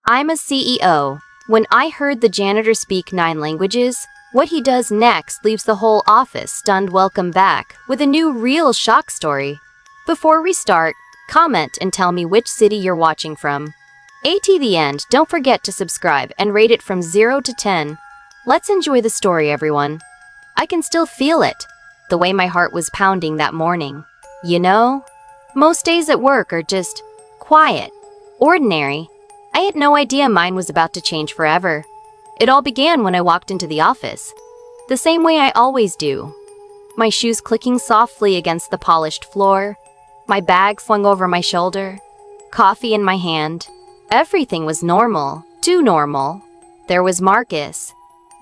I'm a CEO. When I heard the janitor speak 9 languages, what he does next leaves the whole office stunned. Welcome back with a new real shock story. Before we start, comment and tell me which city you're watching from. At the end, don't forget to subscribe and rate it from 0 to 10. Let's enjoy the story, everyone. I can still feel it, the way my heart was pounding that morning. You know, most days at work are just quiet, ordinary. I had no idea mine was about to change forever. It all began when I walked into the office, the same way I always do. My shoes clicking softly against the polished floor, my bag flung over my shoulder, coffee in my hand. Everything was normal, too normal. There was Marcus.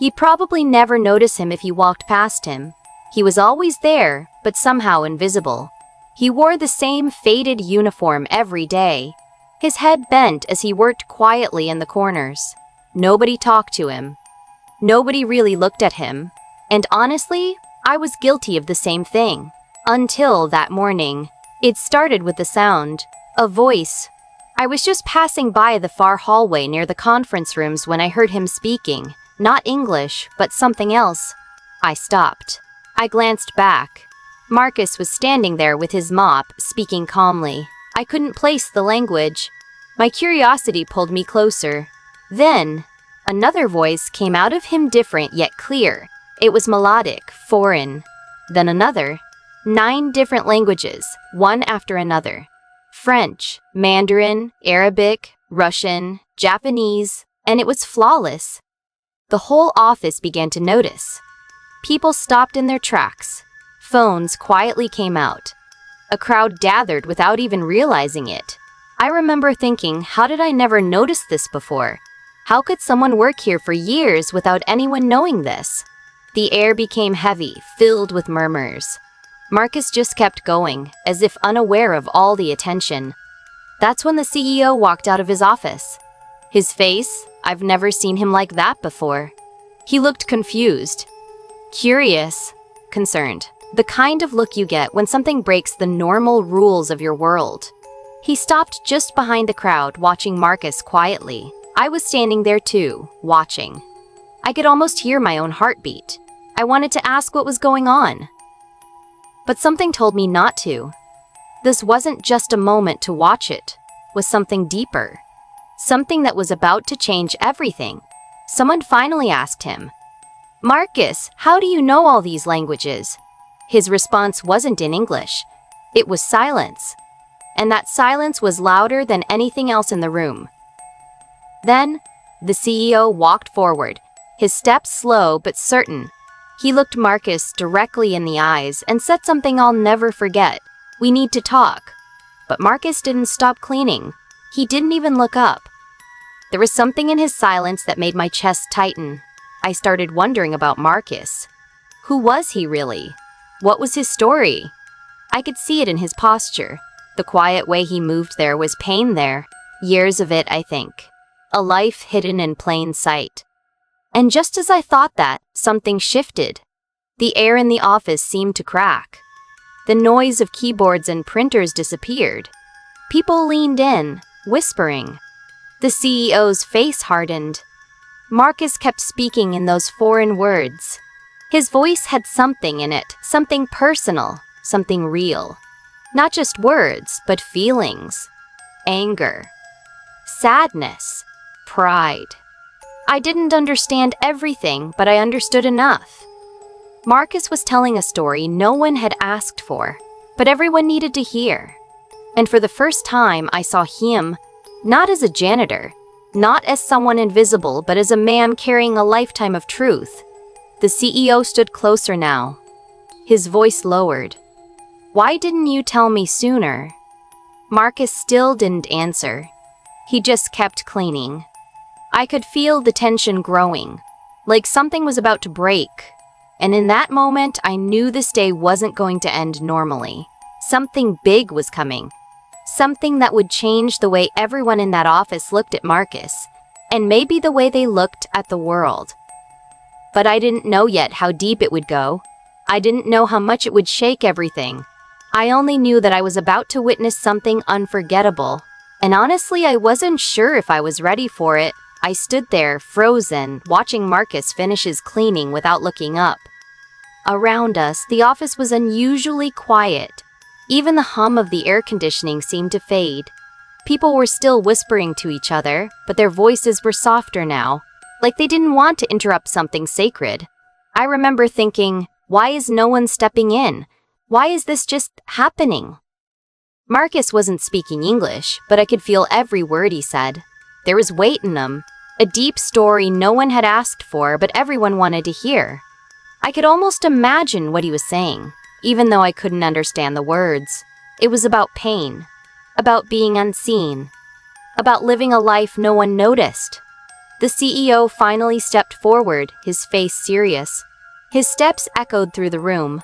You'd probably never notice him if you walked past him. He was always there, but somehow invisible. He wore the same faded uniform every day. His head bent as he worked quietly in the corners. Nobody talked to him. Nobody really looked at him. And honestly, I was guilty of the same thing. Until that morning. It started with a sound, a voice. I was just passing by the far hallway near the conference rooms when I heard him speaking. Not English, but something else. I stopped. I glanced back. Marcus was standing there with his mop, speaking calmly. I couldn't place the language. My curiosity pulled me closer. Then, another voice came out of him, different yet clear. It was melodic, foreign. Then another. 9 different languages, one after another. French, Mandarin, Arabic, Russian, Japanese, and it was flawless. The whole office began to notice. People stopped in their tracks. Phones quietly came out. A crowd gathered without even realizing it. I remember thinking, how did I never notice this before? How could someone work here for years without anyone knowing this? The air became heavy, filled with murmurs. Marcus just kept going, as if unaware of all the attention. That's when the CEO walked out of his office. His face, I've never seen him like that before. He looked confused, curious, concerned. The kind of look you get when something breaks the normal rules of your world. He stopped just behind the crowd, watching Marcus quietly. I was standing there too, watching. I could almost hear my own heartbeat. I wanted to ask what was going on, but something told me not to. This wasn't just a moment to watch, it was something deeper. Something that was about to change everything. Someone finally asked him, "Marcus, how do you know all these languages?" His response wasn't in English. It was silence. And that silence was louder than anything else in the room. Then, the CEO walked forward, his steps slow but certain. He looked Marcus directly in the eyes and said something I'll never forget. "We need to talk." But Marcus didn't stop cleaning. He didn't even look up. There was something in his silence that made my chest tighten. I started wondering about Marcus. Who was he really? What was his story? I could see it in his posture. The quiet way he moved, there was pain there. Years of it, I think. A life hidden in plain sight. And just as I thought that, something shifted. The air in the office seemed to crack. The noise of keyboards and printers disappeared. People leaned in, whispering. The CEO's face hardened. Marcus kept speaking in those foreign words. His voice had something in it, something personal, something real. Not just words, but feelings. Anger. Sadness. Pride. I didn't understand everything, but I understood enough. Marcus was telling a story no one had asked for, but everyone needed to hear. And for the first time, I saw him, not as a janitor, not as someone invisible, but as a man carrying a lifetime of truth. The CEO stood closer now. His voice lowered. "Why didn't you tell me sooner?" Marcus still didn't answer. He just kept cleaning. I could feel the tension growing, like something was about to break. And in that moment, I knew this day wasn't going to end normally. Something big was coming. Something that would change the way everyone in that office looked at Marcus, and maybe the way they looked at the world. But I didn't know yet how deep it would go. I didn't know how much it would shake everything. I only knew that I was about to witness something unforgettable. And honestly, I wasn't sure if I was ready for it. I stood there, frozen, watching Marcus finish his cleaning without looking up. Around us, the office was unusually quiet. Even the hum of the air conditioning seemed to fade. People were still whispering to each other, but their voices were softer now, like they didn't want to interrupt something sacred. I remember thinking, why is no one stepping in? Why is this just happening? Marcus wasn't speaking English, but I could feel every word he said. There was weight in them, a deep story no one had asked for, but everyone wanted to hear. I could almost imagine what he was saying, even though I couldn't understand the words. It was about pain, about being unseen, about living a life no one noticed. The CEO finally stepped forward, his face serious. His steps echoed through the room.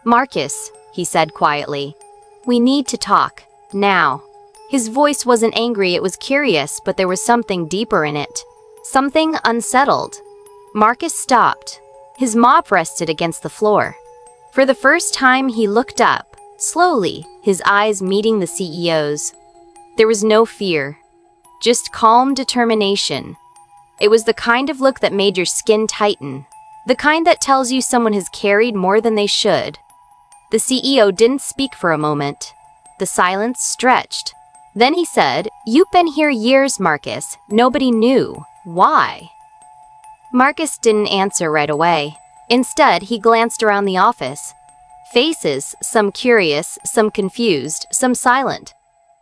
"Marcus," he said quietly, "we need to talk, now." His voice wasn't angry, it was curious, but there was something deeper in it. Something unsettled. Marcus stopped. His mop rested against the floor. For the first time, he looked up, slowly, his eyes meeting the CEO's. There was no fear, just calm determination. It was the kind of look that made your skin tighten, the kind that tells you someone has carried more than they should. The CEO didn't speak for a moment. The silence stretched. Then he said, "You've been here years, Marcus. Nobody knew. Why?" Marcus didn't answer right away. Instead, he glanced around the office. Faces, some curious, some confused, some silent.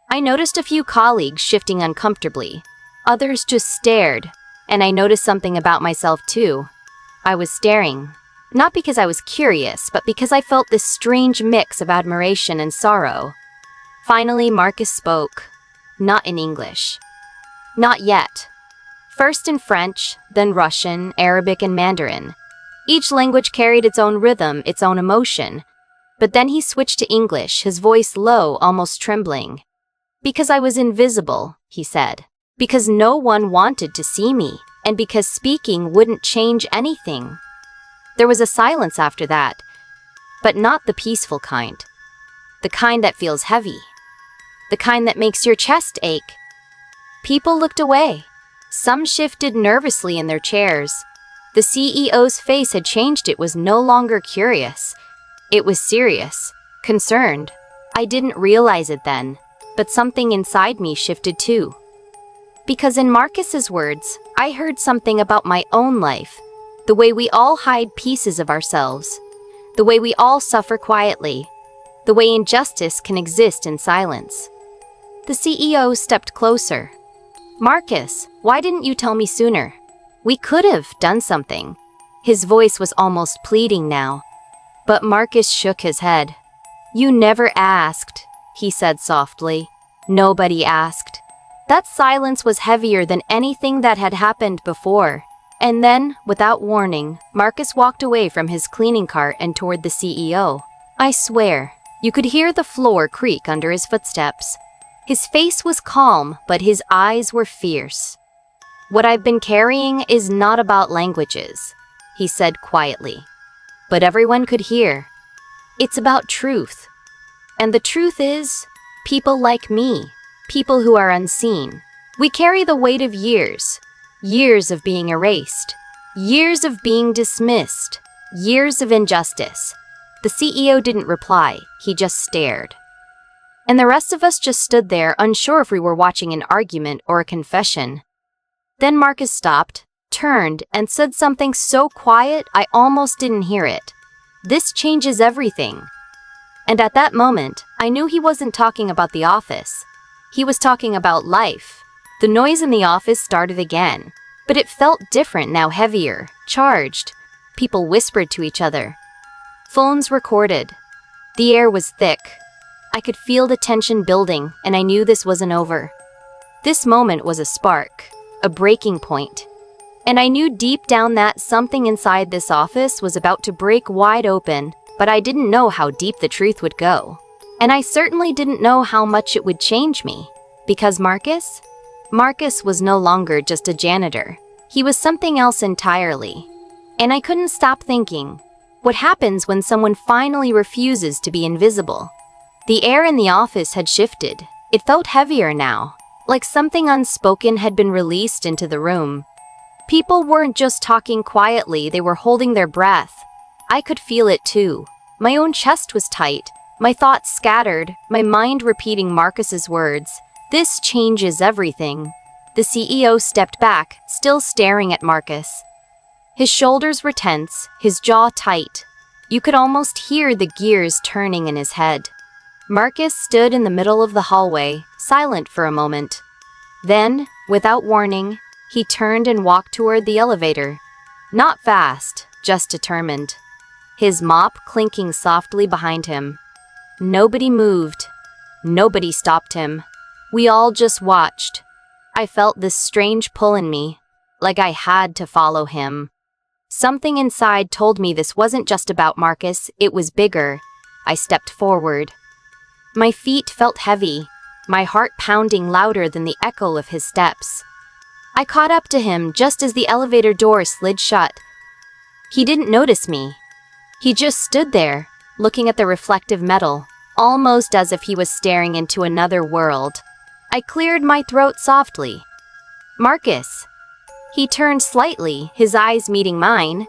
I noticed a few colleagues shifting uncomfortably. Others just stared, and I noticed something about myself too. I was staring, not because I was curious, but because I felt this strange mix of admiration and sorrow. Finally, Marcus spoke. Not in English. Not yet. First in French, then Russian, Arabic, and Mandarin. Each language carried its own rhythm, its own emotion. But then he switched to English, his voice low, almost trembling. "Because I was invisible," he said. "Because no one wanted to see me, and because speaking wouldn't change anything." There was a silence after that, but not the peaceful kind. The kind that feels heavy. The kind that makes your chest ache. People looked away. Some shifted nervously in their chairs. The CEO's face had changed. It was no longer curious. It was serious, concerned. I didn't realize it then, but something inside me shifted too. Because in Marcus's words, I heard something about my own life, the way we all hide pieces of ourselves, the way we all suffer quietly, the way injustice can exist in silence. The CEO stepped closer. "Marcus, why didn't you tell me sooner? We could have done something." His voice was almost pleading now. But Marcus shook his head. "You never asked," he said softly. "Nobody asked." That silence was heavier than anything that had happened before. And then, without warning, Marcus walked away from his cleaning cart and toward the CEO. I swear, you could hear the floor creak under his footsteps. His face was calm, but his eyes were fierce. "What I've been carrying is not about languages," he said quietly. But everyone could hear. "It's about truth. And the truth is, people like me, people who are unseen, we carry the weight of years. Years of being erased. Years of being dismissed. Years of injustice." The CEO didn't reply, he just stared. And the rest of us just stood there, unsure if we were watching an argument or a confession. Then Marcus stopped, turned, and said something so quiet I almost didn't hear it. "This changes everything." And at that moment, I knew he wasn't talking about the office. He was talking about life. The noise in the office started again, but it felt different now, heavier, charged. People whispered to each other. Phones recorded. The air was thick. I could feel the tension building, and I knew this wasn't over. This moment was a spark, a breaking point. And I knew deep down that something inside this office was about to break wide open, but I didn't know how deep the truth would go. And I certainly didn't know how much it would change me. Because Marcus was no longer just a janitor. He was something else entirely. And I couldn't stop thinking, what happens when someone finally refuses to be invisible? The air in the office had shifted. It felt heavier now. like something unspoken had been released into the room. People weren't just talking quietly, they were holding their breath. I could feel it too. My own chest was tight, my thoughts scattered, my mind repeating Marcus's words. This changes everything. The CEO stepped back, still staring at Marcus. His shoulders were tense, his jaw tight. You could almost hear the gears turning in his head. Marcus stood in the middle of the hallway, silent for a moment. Then, without warning, he turned and walked toward the elevator. Not fast, just determined. His mop clinking softly behind him. Nobody moved. Nobody stopped him. We all just watched. I felt this strange pull in me, like I had to follow him. Something inside told me this wasn't just about Marcus, it was bigger. I stepped forward. My feet felt heavy, my heart pounding louder than the echo of his steps. I caught up to him just as the elevator door slid shut. He didn't notice me. He just stood there, looking at the reflective metal, almost as if he was staring into another world. I cleared my throat softly. Marcus. He turned slightly, his eyes meeting mine.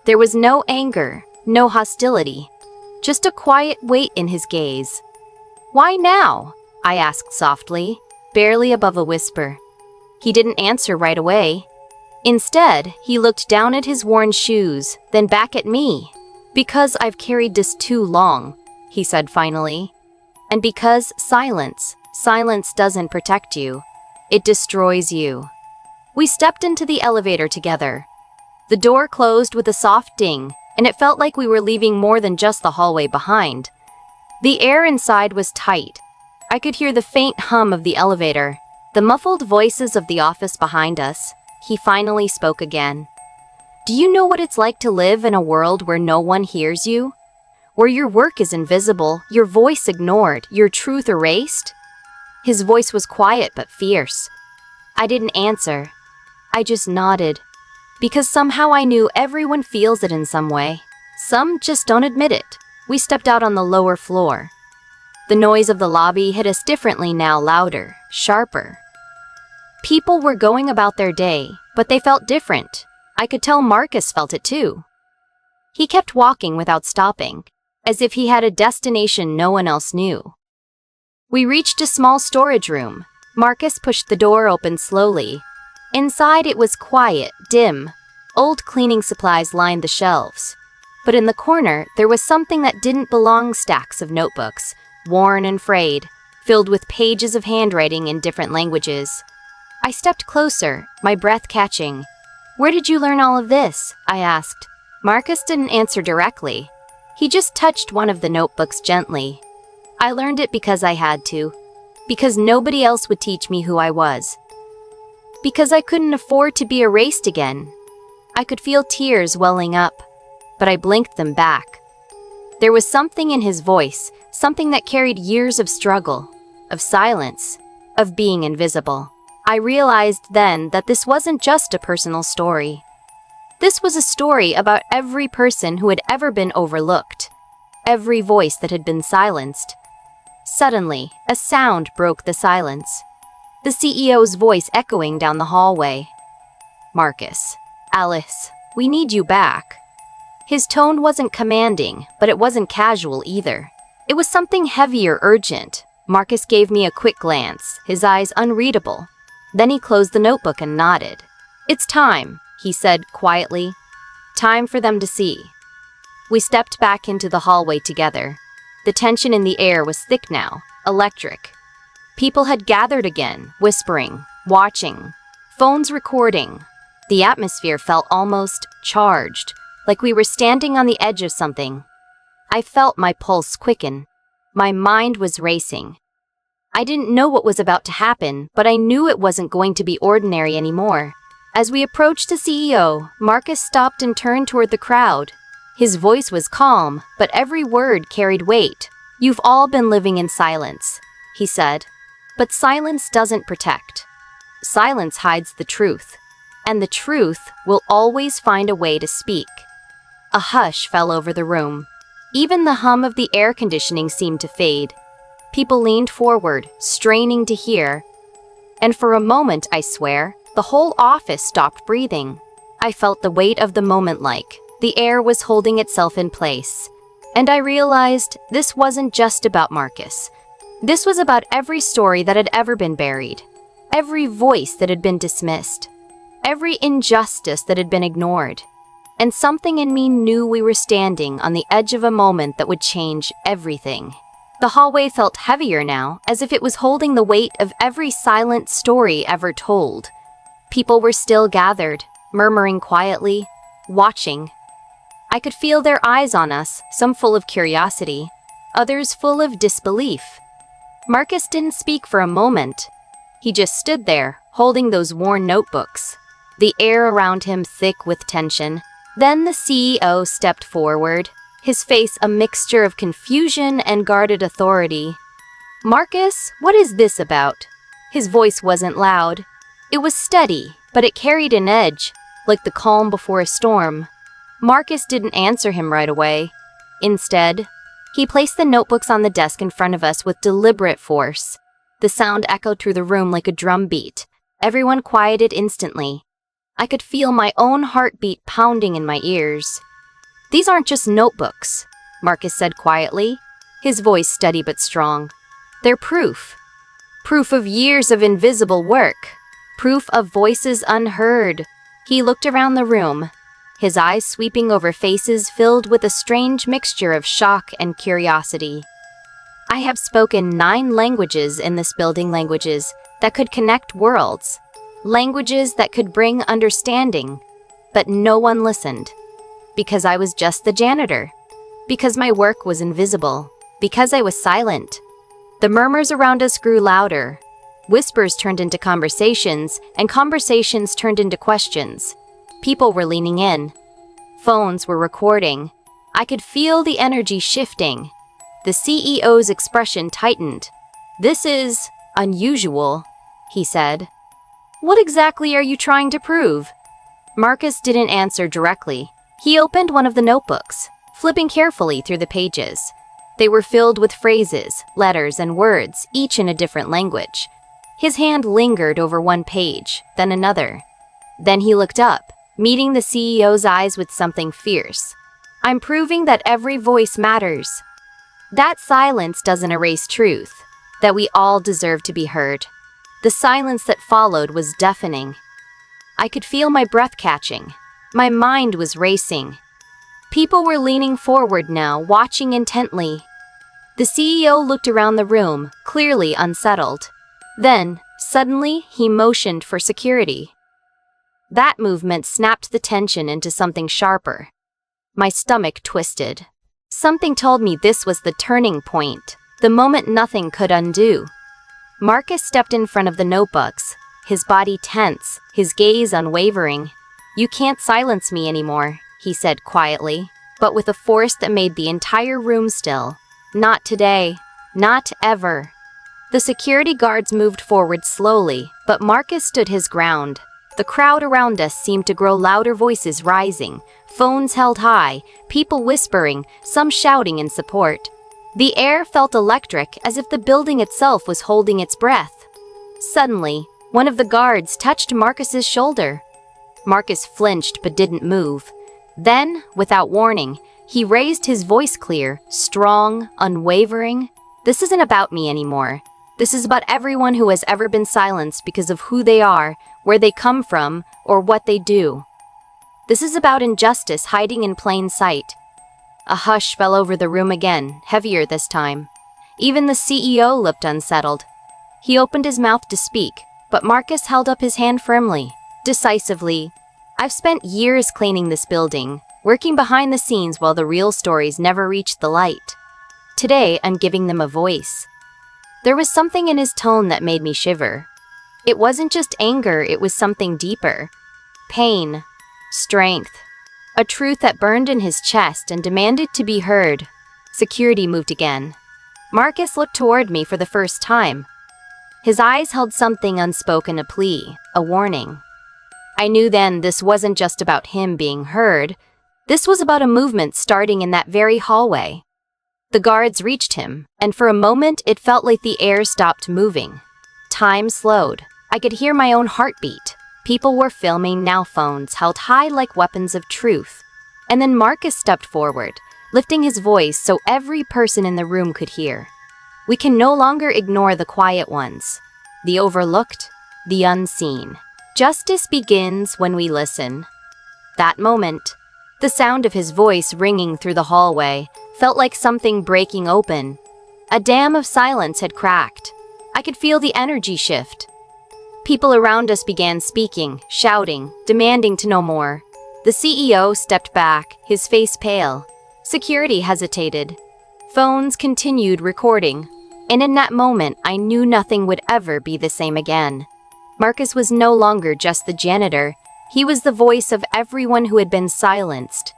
There was no anger, no hostility, just a quiet weight in his gaze. Why now? I asked softly, barely above a whisper. He didn't answer right away. Instead, he looked down at his worn shoes, then back at me. Because I've carried this too long, he said finally. And because silence doesn't protect you. It destroys you. We stepped into the elevator together. The door closed with a soft ding, and it felt like we were leaving more than just the hallway behind. The air inside was tight. I could hear the faint hum of the elevator, the muffled voices of the office behind us. He finally spoke again. Do you know what it's like to live in a world where no one hears you? Where your work is invisible, your voice ignored, your truth erased? His voice was quiet but fierce. I didn't answer. I just nodded. Because somehow I knew everyone feels it in some way. Some just don't admit it. We stepped out on the lower floor. The noise of the lobby hit us differently now, louder, sharper. People were going about their day, but they felt different. I could tell Marcus felt it too. He kept walking without stopping, as if he had a destination no one else knew. We reached a small storage room. Marcus pushed the door open slowly. Inside it was quiet, dim. Old cleaning supplies lined the shelves. But in the corner, there was something that didn't belong, stacks of notebooks, worn and frayed, filled with pages of handwriting in different languages. I stepped closer, my breath catching. Where did you learn all of this? I asked. Marcus didn't answer directly. He just touched one of the notebooks gently. I learned it because I had to. Because nobody else would teach me who I was. Because I couldn't afford to be erased again. I could feel tears welling up, but I blinked them back. There was something in his voice, something that carried years of struggle, of silence, of being invisible. I realized then that this wasn't just a personal story. This was a story about every person who had ever been overlooked, every voice that had been silenced. Suddenly, a sound broke the silence. The CEO's voice echoing down the hallway. Marcus, Alice, we need you back. His tone wasn't commanding, but it wasn't casual either. It was something heavy or urgent. Marcus gave me a quick glance, his eyes unreadable. Then he closed the notebook and nodded. It's time, he said quietly. Time for them to see. We stepped back into the hallway together. The tension in the air was thick now, electric. People had gathered again, whispering, watching, phones recording. The atmosphere felt almost charged, like we were standing on the edge of something. I felt my pulse quicken. My mind was racing. I didn't know what was about to happen, but I knew it wasn't going to be ordinary anymore. As we approached the CEO, Marcus stopped and turned toward the crowd. His voice was calm, but every word carried weight. You've all been living in silence, he said. But silence doesn't protect. Silence hides the truth. And the truth will always find a way to speak. A hush fell over the room. Even the hum of the air conditioning seemed to fade. People leaned forward, straining to hear. And for a moment, I swear, the whole office stopped breathing. I felt the weight of the moment like the air was holding itself in place. And I realized this wasn't just about Marcus. This was about every story that had ever been buried, every voice that had been dismissed, every injustice that had been ignored. And something in me knew we were standing on the edge of a moment that would change everything. The hallway felt heavier now, as if it was holding the weight of every silent story ever told. People were still gathered, murmuring quietly, watching. I could feel their eyes on us, some full of curiosity, others full of disbelief. Marcus didn't speak for a moment. He just stood there, holding those worn notebooks, the air around him thick with tension. Then the CEO stepped forward, his face a mixture of confusion and guarded authority. "Marcus, what is this about?" His voice wasn't loud. It was steady, but it carried an edge, like the calm before a storm. Marcus didn't answer him right away. Instead, he placed the notebooks on the desk in front of us with deliberate force. The sound echoed through the room like a drum beat. Everyone quieted instantly. I could feel my own heartbeat pounding in my ears. "These aren't just notebooks," Marcus said quietly, his voice steady but strong. "They're proof. Proof of years of invisible work. Proof of voices unheard." He looked around the room, his eyes sweeping over faces filled with a strange mixture of shock and curiosity. "I have spoken 9 languages in this building, languages that could connect worlds, languages that could bring understanding, but no one listened. Because I was just the janitor. Because my work was invisible. Because I was silent." The murmurs around us grew louder. Whispers turned into conversations, and conversations turned into questions. People were leaning in. Phones were recording. I could feel the energy shifting. The CEO's expression tightened. "This is unusual," he said. "What exactly are you trying to prove?" Marcus didn't answer directly. He opened one of the notebooks, flipping carefully through the pages. They were filled with phrases, letters, and words, each in a different language. His hand lingered over one page, then another. Then he looked up, meeting the CEO's eyes with something fierce. "I'm proving that every voice matters. That silence doesn't erase truth, that we all deserve to be heard." The silence that followed was deafening. I could feel my breath catching. My mind was racing. People were leaning forward now, watching intently. The CEO looked around the room, clearly unsettled. Then, suddenly, he motioned for security. That movement snapped the tension into something sharper. My stomach twisted. Something told me this was the turning point, the moment nothing could undo. Marcus stepped in front of the notebooks, his body tense, his gaze unwavering. "You can't silence me anymore," he said quietly, but with a force that made the entire room still. "Not today. Not ever." The security guards moved forward slowly, but Marcus stood his ground. The crowd around us seemed to grow louder, voices rising, phones held high, people whispering, some shouting in support. The air felt electric, as if the building itself was holding its breath. Suddenly, one of the guards touched Marcus's shoulder. Marcus flinched but didn't move. Then, without warning, he raised his voice clear, strong, unwavering. "This isn't about me anymore. This is about everyone who has ever been silenced because of who they are, where they come from, or what they do. This is about injustice hiding in plain sight." A hush fell over the room again, heavier this time. Even the CEO looked unsettled. He opened his mouth to speak, but Marcus held up his hand firmly, decisively. "I've spent years cleaning this building, working behind the scenes while the real stories never reached the light. Today, I'm giving them a voice." There was something in his tone that made me shiver. It wasn't just anger, it was something deeper. Pain, strength, a truth that burned in his chest and demanded to be heard. Security moved again. Marcus looked toward me for the first time. His eyes held something unspoken, a plea, a warning. I knew then this wasn't just about him being heard. This was about a movement starting in that very hallway. The guards reached him, and for a moment it felt like the air stopped moving. Time slowed. I could hear my own heartbeat. People were filming, now phones held high like weapons of truth. And then Marcus stepped forward, lifting his voice so every person in the room could hear. We can no longer ignore the quiet ones, the overlooked, the unseen. Justice begins when we listen. That moment, the sound of his voice ringing through the hallway felt like something breaking open. A dam of silence had cracked. I could feel the energy shift. People around us began speaking, shouting, demanding to know more. The CEO stepped back, his face pale. Security hesitated. Phones continued recording. And in that moment, I knew nothing would ever be the same again. Marcus was no longer just the janitor. He was the voice of everyone who had been silenced.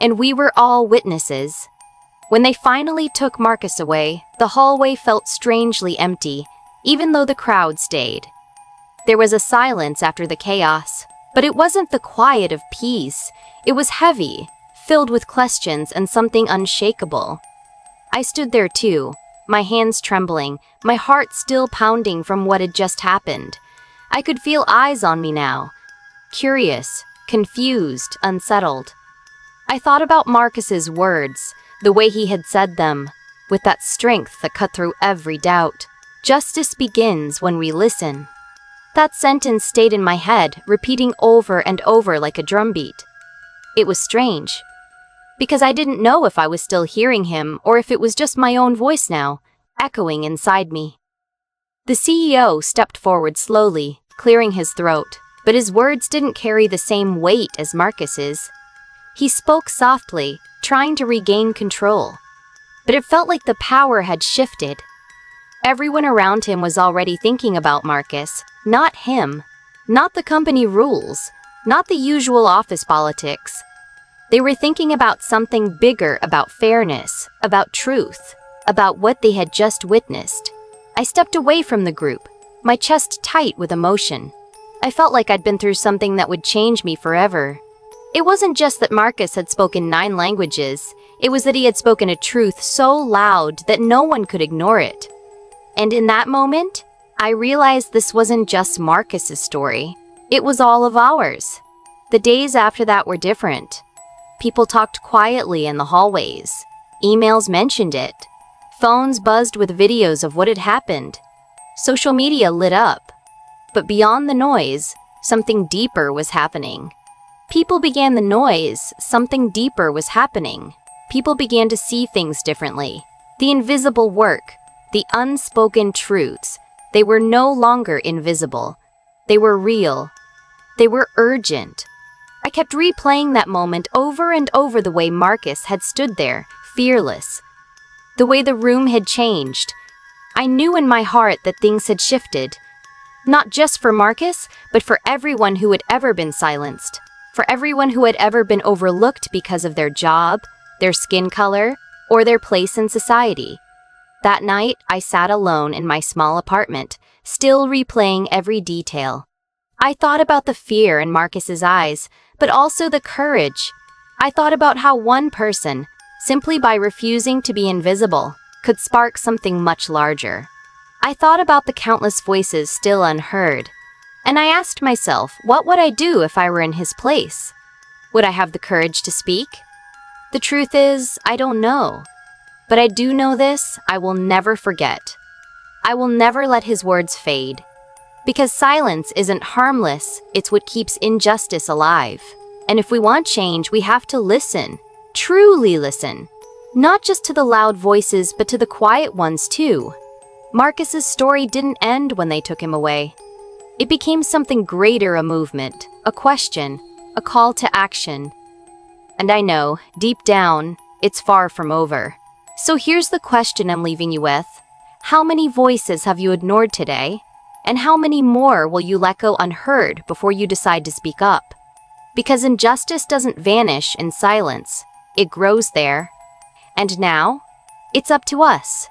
And we were all witnesses. When they finally took Marcus away, the hallway felt strangely empty, even though the crowd stayed. There was a silence after the chaos, but it wasn't the quiet of peace. It was heavy, filled with questions and something unshakable. I stood there too, my hands trembling, my heart still pounding from what had just happened. I could feel eyes on me now, curious, confused, unsettled. I thought about Marcus's words, the way he had said them, with that strength that cut through every doubt. Justice begins when we listen. That sentence stayed in my head, repeating over and over like a drumbeat. It was strange, because I didn't know if I was still hearing him or if it was just my own voice now, echoing inside me. The CEO stepped forward slowly, clearing his throat, but his words didn't carry the same weight as Marcus's. He spoke softly, trying to regain control, but it felt like the power had shifted. Everyone around him was already thinking about Marcus, not him, not the company rules, not the usual office politics. They were thinking about something bigger, about fairness, about truth, about what they had just witnessed. I stepped away from the group, my chest tight with emotion. I felt like I'd been through something that would change me forever. It wasn't just that Marcus had spoken 9 languages, it was that he had spoken a truth so loud that no one could ignore it. And in that moment, I realized this wasn't just Marcus's story. It was all of ours. The days after that were different. People talked quietly in the hallways. Emails mentioned it. Phones buzzed with videos of what had happened. Social media lit up. But beyond the noise, something deeper was happening. People began the noise, something deeper was happening. People began to see things differently. The invisible work, the unspoken truths, they were no longer invisible. They were real. They were urgent. I kept replaying that moment over and over, the way Marcus had stood there, fearless. The way the room had changed. I knew in my heart that things had shifted. Not just for Marcus, but for everyone who had ever been silenced. For everyone who had ever been overlooked because of their job, their skin color, or their place in society. That night, I sat alone in my small apartment, still replaying every detail. I thought about the fear in Marcus's eyes, but also the courage. I thought about how one person, simply by refusing to be invisible, could spark something much larger. I thought about the countless voices still unheard, and I asked myself, what would I do if I were in his place? Would I have the courage to speak? The truth is, I don't know. But I do know this, I will never forget. I will never let his words fade. Because silence isn't harmless, it's what keeps injustice alive. And if we want change, we have to listen. Truly listen. Not just to the loud voices, but to the quiet ones too. Marcus's story didn't end when they took him away. It became something greater, a movement, a question, a call to action. And I know, deep down, it's far from over. So here's the question I'm leaving you with. How many voices have you ignored today? And how many more will you let go unheard before you decide to speak up? Because injustice doesn't vanish in silence. It grows there. And now, it's up to us.